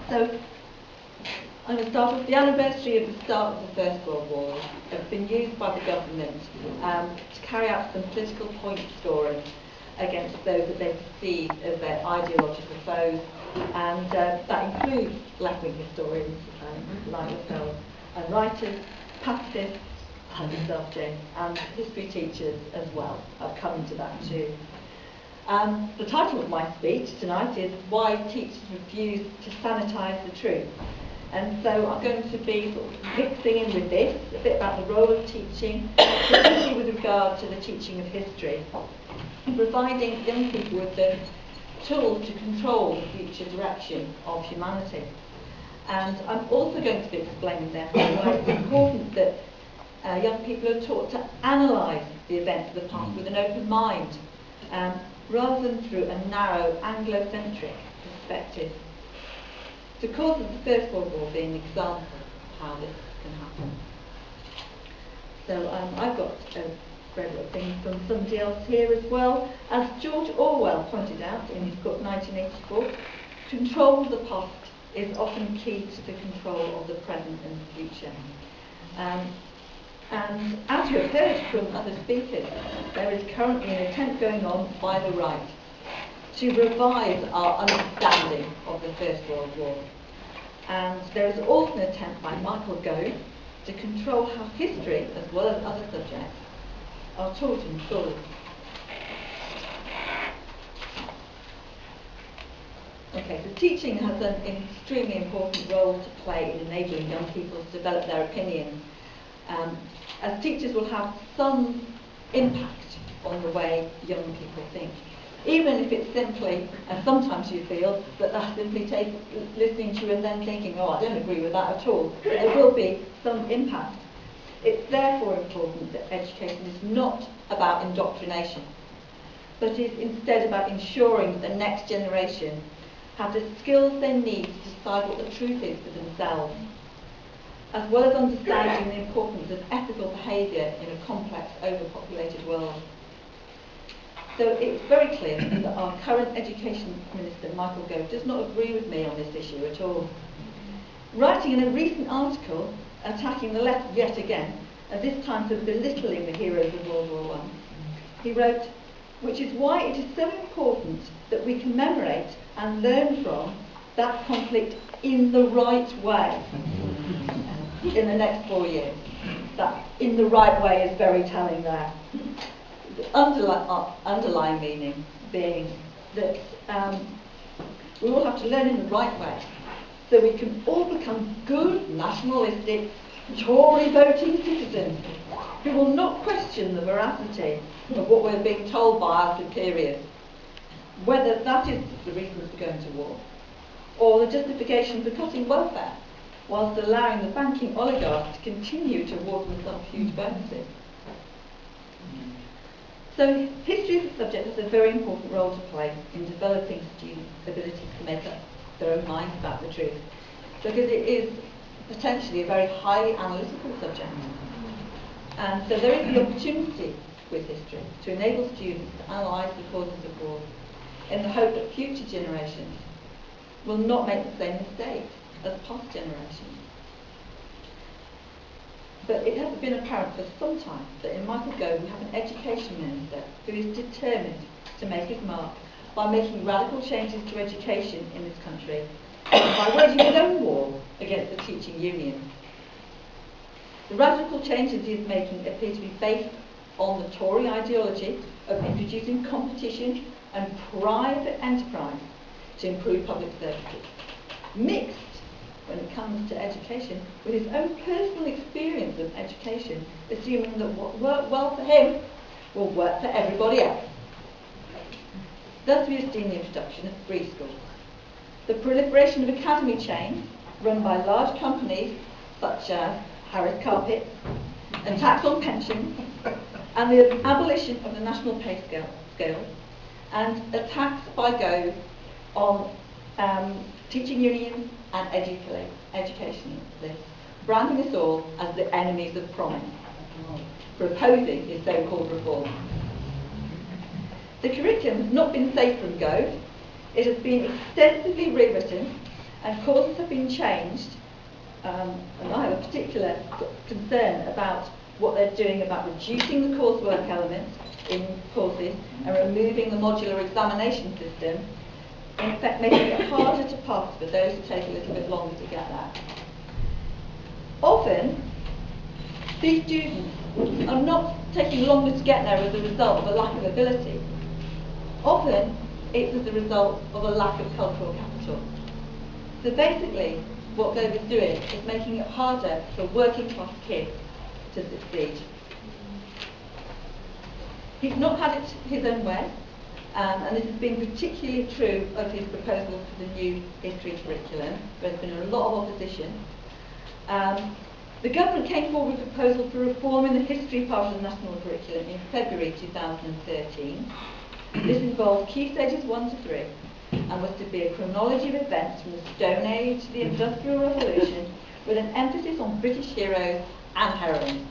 So I'm going to start with the anniversary of the start of the First World War. It's been used by the government to carry out some political point scoring against those that they perceive as their ideological foes, and that includes left-wing historians like yourself, and writers, pacifists, and yourself, Jane, and history teachers as well. I'll come to that too. The title of my speech tonight is Why Teachers Refuse to Sanitise the Truth. And so I'm going to be sort of mixing in with this, a bit about the role of teaching, particularly with regard to the teaching of history, and providing young people with the tools to control the future direction of humanity. And I'm also going to be explaining therefore why it's important that young people are taught to analyse the events of the past with an open mind, rather than through a narrow Anglo-centric perspective. The cause of the First World War being an example of how this can happen. So I've got a great little thing from somebody else here as well. As George Orwell pointed out in his book 1984, control of the past is often key to the control of the present and the future. And as you have heard from other speakers, there is currently an attempt going on by the right to revise our understanding of the First World War. And there is also an attempt by Michael Gove to control how history, as well as other subjects, are taught in schools. Okay, so teaching has an extremely important role to play in enabling young people to develop their opinions, as teachers will have some impact on the way young people think. Even if it's simply, and sometimes you feel, that that's simply listening to you and then thinking, oh, I don't agree with that at all. There will be some impact. It's therefore important that education is not about indoctrination, but is instead about ensuring that the next generation have the skills they need to decide what the truth is for themselves, as well as understanding the importance of ethical behaviour in a complex, overpopulated world. So it's very clear that our current Education Minister, Michael Gove, does not agree with me on this issue at all. Writing in a recent article attacking the left yet again, and this time for belittling the heroes of World War I, he wrote, which is why it is so important that we commemorate and learn from that conflict in the right way in the next 4 years. That in the right way is very telling there. The underlying meaning being that we all have to learn in the right way so we can all become good, nationalistic, Tory voting citizens who will not question the veracity of what we're being told by our superiors, whether that is the reason for going to war or the justification for cutting welfare whilst allowing the banking oligarchs to continue to award themselves huge bonuses. So history as a subject has a very important role to play in developing students' ability to make up their own minds about the truth, because it is potentially a very highly analytical subject. And so there is the opportunity with history to enable students to analyse the causes of war in the hope that future generations will not make the same mistakes as past generations. But it has been apparent for some time that in Michael Gove we have an education minister who is determined to make his mark by making radical changes to education in this country and by waging his own war against the teaching unions. The radical changes he is making appear to be based on the Tory ideology of introducing competition and private enterprise to improve public services, mixed, when it comes to education, with his own personal experience of education, assuming that what worked well for him will work for everybody else. Thus we have seen the introduction of free schools, the proliferation of academy chains run by large companies such as Harris Carpet and tax on pensions, and the abolition of the national pay scale, and attacks by Gove on teaching unions and educationalists, branding us all as the enemies of promise, proposing his so-called reform. The curriculum has not been safe from Gove. It has been extensively rewritten and courses have been changed, and I have a particular concern about what they're doing about reducing the coursework elements in courses and removing the modular examination system, in effect making it harder to pass for those who take a little bit longer to get that. Often, these students are not taking longer to get there as a result of a lack of ability. Often, it's as a result of a lack of cultural capital. So basically, what Gove is doing is making it harder for working class kids to succeed. He's not had it his own way, and this has been particularly true of his proposal for the new history curriculum. There's been a lot of opposition. The government came forward with a proposal for reforming the history part of the national curriculum in February 2013. This involved Key Stages 1 to 3 and was to be a chronology of events from the Stone Age to the Industrial Revolution with an emphasis on British heroes and heroines.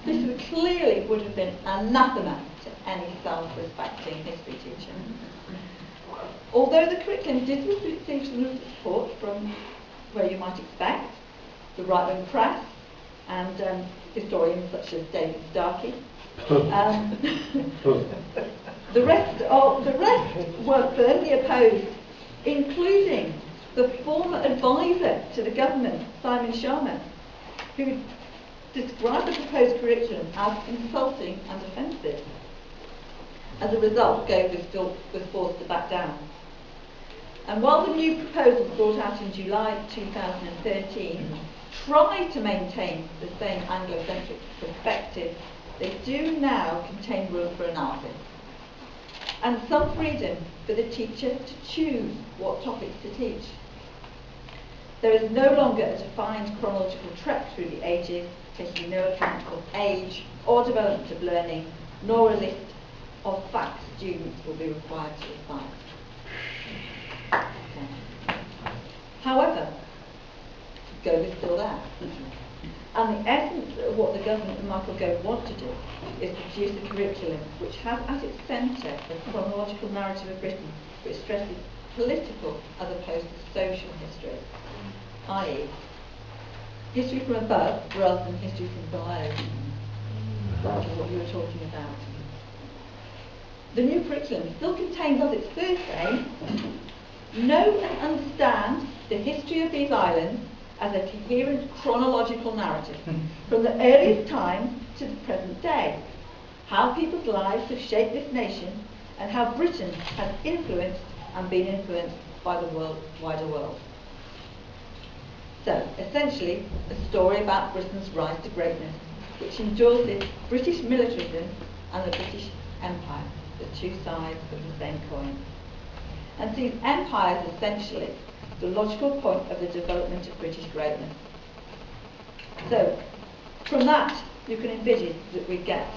This clearly would have been anathema to any self-respecting history teacher. Although the curriculum did receive some support from where you might expect, the right-wing press and historians such as David Starkey, the rest were firmly opposed, including the former advisor to the government, Simon Sharma, who described the proposed curriculum as insulting and offensive. As a result, Gove was forced to back down. And while the new proposal brought out in July 2013 tried to maintain the same Anglo-centric perspective, they do now contain room for analysis and some freedom for the teacher to choose what topics to teach. There is no longer a defined chronological trek through the ages, taking no account of age or development of learning, nor a list of facts students will be required to recite. Okay. However, Gove is still there. And the essence of what the government and Michael Gove want to do is produce a curriculum which has at its centre the chronological narrative of Britain, which stresses political as opposed to social history, i.e. history from above rather than history from below. That is what you were talking about. The new curriculum still contains as its first aim, know and understand the history of these islands as a coherent chronological narrative from the earliest time to the present day, how people's lives have shaped this nation and how Britain has influenced and been influenced by the wider world. So, essentially, a story about Britain's rise to greatness, which endorses British militarism and the British Empire, the two sides of the same coin, and sees empire as essentially the logical point of the development of British greatness. So, from that, you can envisage that we get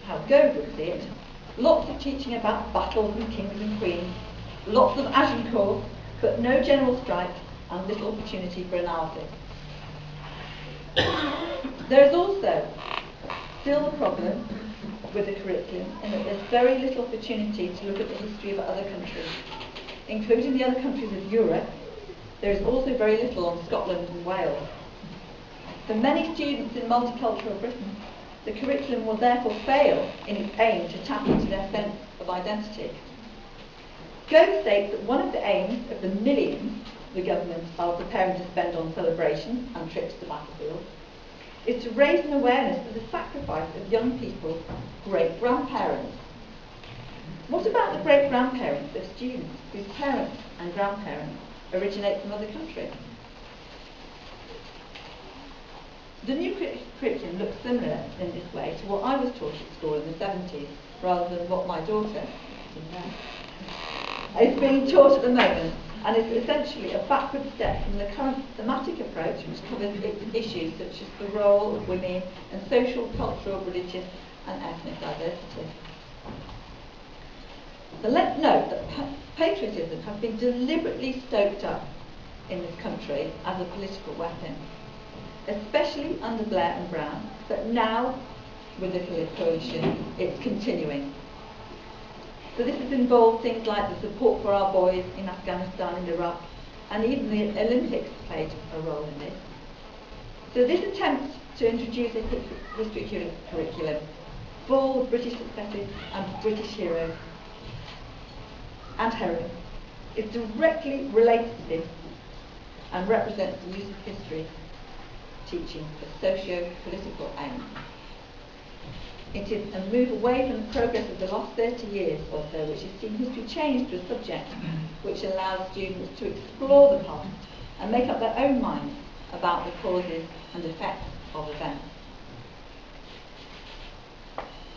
how Gove would see it, lots of teaching about battles and kings and queens, lots of Agincourt, but no general strike and little opportunity for analysis. There is also still a problem with the curriculum in that there's very little opportunity to look at the history of other countries, including the other countries of Europe. There is also very little on Scotland and Wales. For many students in multicultural Britain, the curriculum will therefore fail in its aim to tap into their sense of identity. Gove states that one of the aims of the millions the government are preparing to spend on celebrations and trips to battlefields is to raise an awareness of the sacrifice of young people's great-grandparents. What about the great-grandparents of students whose parents and grandparents originate from other countries? The new curriculum looks similar in this way to what I was taught at school in the 70s, rather than what my daughter is being taught at the moment, and is essentially a backward step from the current thematic approach, which covers issues such as the role of women and social, cultural, religious and ethnic diversity. So let's note that patriotism has been deliberately stoked up in this country as a political weapon, especially under Blair and Brown, but now with the coalition it's continuing. So this has involved things like the support for our boys in Afghanistan and Iraq, and even the Olympics played a role in this. So this attempt to introduce a history curriculum for British successes and British heroes and heroines is directly related to this and represents the use of history teaching for socio-political aims. It is a move away from the progress of the last 30 years or so, which has seen history change to a subject which allows students to explore the past and make up their own minds about the causes and effects of events.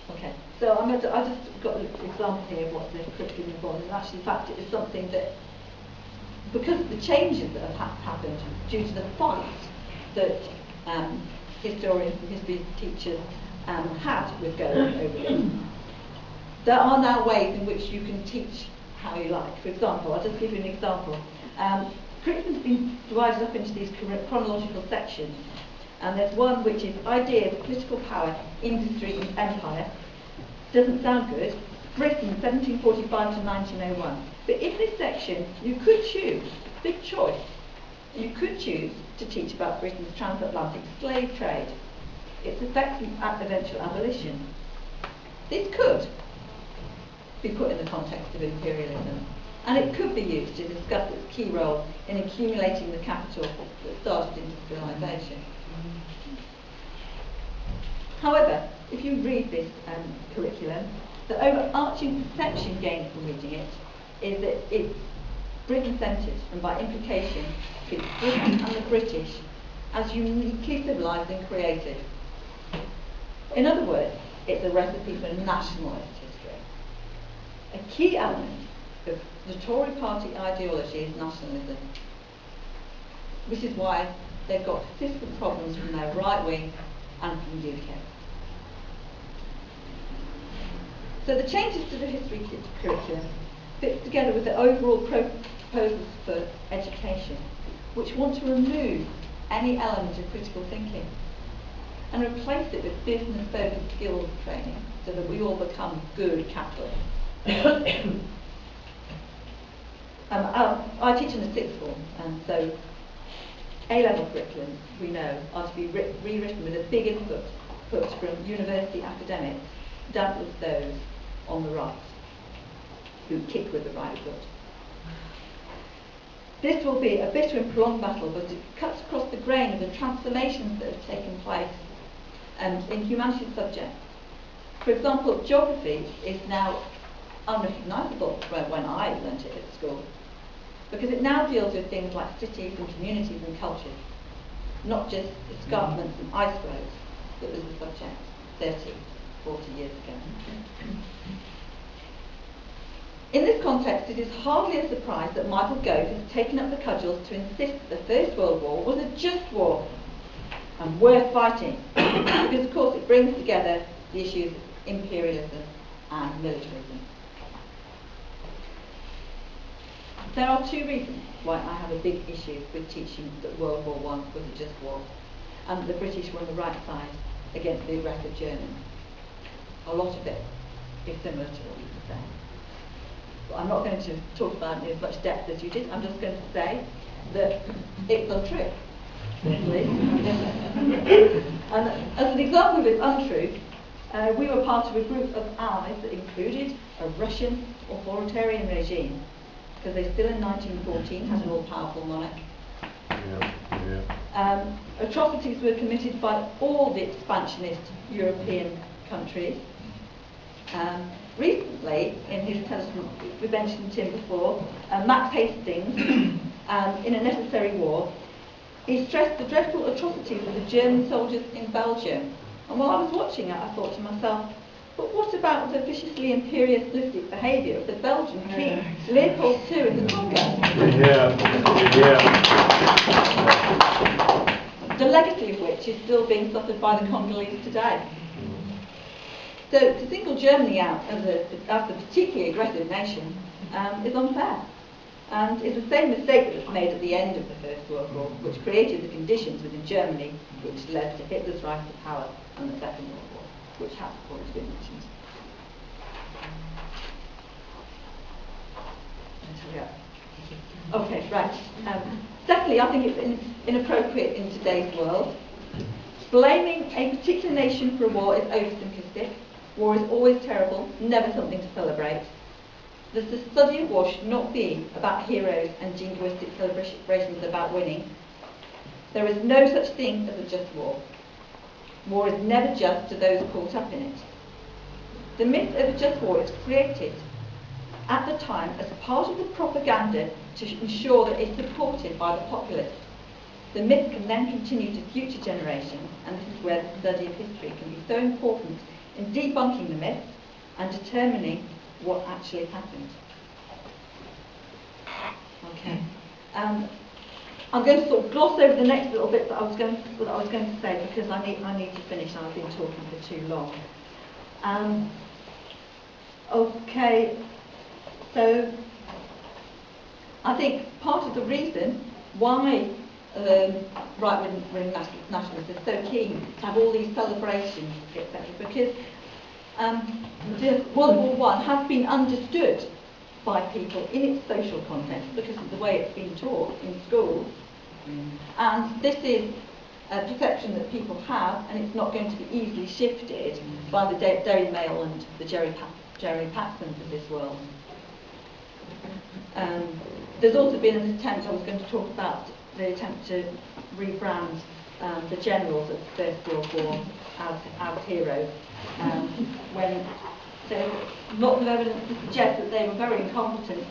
Okay, so I just got an example here of what the curriculum involves, and actually in fact it is something that, because of the changes that have happened due to the fight that historians and history teachers had with going over this, there are now ways in which you can teach how you like. For example, I'll just give you an example. Curriculum has been divided up into these chronological sections, and there's one which is ideas of political power, industry and empire. Doesn't sound good. Britain, 1745 to 1901. But in this section, you could choose, big choice, you could choose to teach about Britain's transatlantic slave trade, its effects and eventual abolition. This could be put in the context of imperialism, and it could be used to discuss its key role in accumulating the capital that started industrialisation. However, if you read this curriculum, the overarching perception gained from reading it is that it's Britain-centred, and by implication, it's Britain and the British as uniquely civilised and creative. In other words, it's a recipe for nationalist history. A key element of the Tory party ideology is nationalism, which is why they've got consistent problems from their right wing and from the UK. So the changes to the history curriculum fit together with the overall proposals for education, which want to remove any element of critical thinking and replace it with business-focused skills training so that we all become good capitalists. I teach in the sixth form, and so A-level curriculums, we know, are to be rewritten with a big input from university academics, doubtless those on the right, who kick with the right foot. This will be a bitter and prolonged battle, but it cuts across the grain of the transformations that have taken place in humanities subjects. For example, geography is now unrecognisable when I learnt it at school, because it now deals with things like cities and communities and cultures, not just escarpments and ice floes that was the subject 30, 40 years ago. In this context, it is hardly a surprise that Michael Gove has taken up the cudgels to insist that the First World War was a just war and worth fighting, because of course it brings together the issues of imperialism and militarism. There are two reasons why I have a big issue with teaching that World War I was a just war, and the British were on the right side against the aggressive Germans. A lot of it is similar to what you could say. But I'm not going to talk about it in as much depth as you did. I'm just going to say that it's untrue. And as an example of its untruth, we were part of a group of allies that included a Russian authoritarian regime, because they still in 1914 had an all-powerful monarch. Atrocities were committed by all the expansionist European countries. Recently, in his television, we mentioned him before, Max Hastings, in A Necessary War, he stressed the dreadful atrocities of the German soldiers in Belgium. And while I was watching it, I thought to myself, but what about the viciously imperialistic behaviour of the Belgian king, Leopold II, in the Congo? The legacy of which is still being suffered by the Congolese today. So to single Germany out as a particularly aggressive nation is unfair, and is the same mistake that was made at the end of the First World War, which created the conditions within Germany which led to Hitler's rise to power and the Second World War, which has already been mentioned. Let's hurry up. Okay, right. Secondly, I think it's inappropriate in today's world. Blaming a particular nation for a war is oversimplistic. War is always terrible, never something to celebrate. The study of war should not be about heroes and jingoistic celebrations about winning. There is no such thing as a just war. War is never just to those caught up in it. The myth of a just war is created at the time as part of the propaganda to ensure that it's supported by the populace. The myth can then continue to future generations, and this is where the study of history can be so important in debunking the myth and determining what actually happened. Okay. I'm going to sort of gloss over the next little bit that I was going to say, because I need to finish. I've been talking for too long. Okay. So I think part of the reason why right-wing nationalists are so keen to have all these celebrations, etc., because World War I has been understood by people in its social context because of the way it's been taught in schools. And this is a perception that people have, and it's not going to be easily shifted by the Daily Mail and the Jerry Paxmans of this world. There's also been an attempt, I was going to talk about the attempt to rebrand the generals of the First World War as heroes, when there's lots of evidence to suggest that they were very incompetent,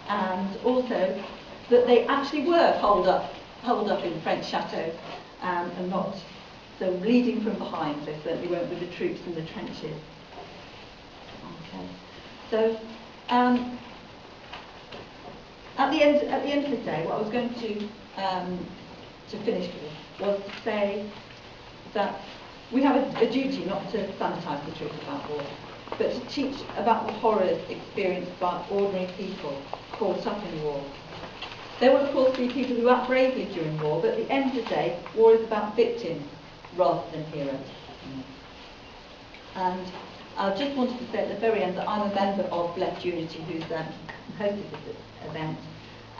and also that they actually were holed up in the French chateau, and not so leading from behind. They certainly weren't with the troops in the trenches. Okay, so at the end of the day, what I was going to finish with was to say that we have a duty not to sanitise the truth about war, but to teach about the horrors experienced by ordinary people caught up in war. There will of course be people who act bravely during war, but at the end of the day, war is about victims rather than heroes. And I just wanted to say at the very end that I'm a member of Left Unity, who's hosted this event.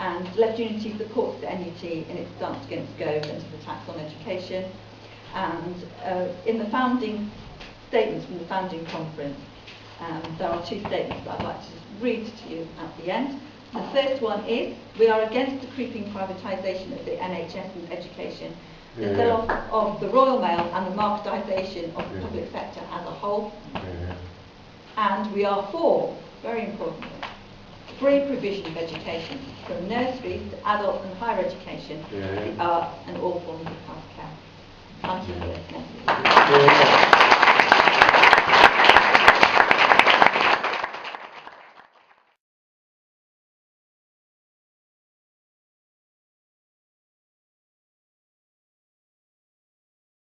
And Left Unity supports the NUT in its stance against government attacks on education. And in the founding statements from the founding conference, there are two statements that I'd like to just read to you at the end. The first one is, we are against the creeping privatisation of the NHS and education, the sell-off of the Royal Mail and the marketisation of the public sector as a whole. And we are for, very importantly, free provision of education, from nurseries to adult and higher education, the arts and all forms of healthcare. Thank you for listening.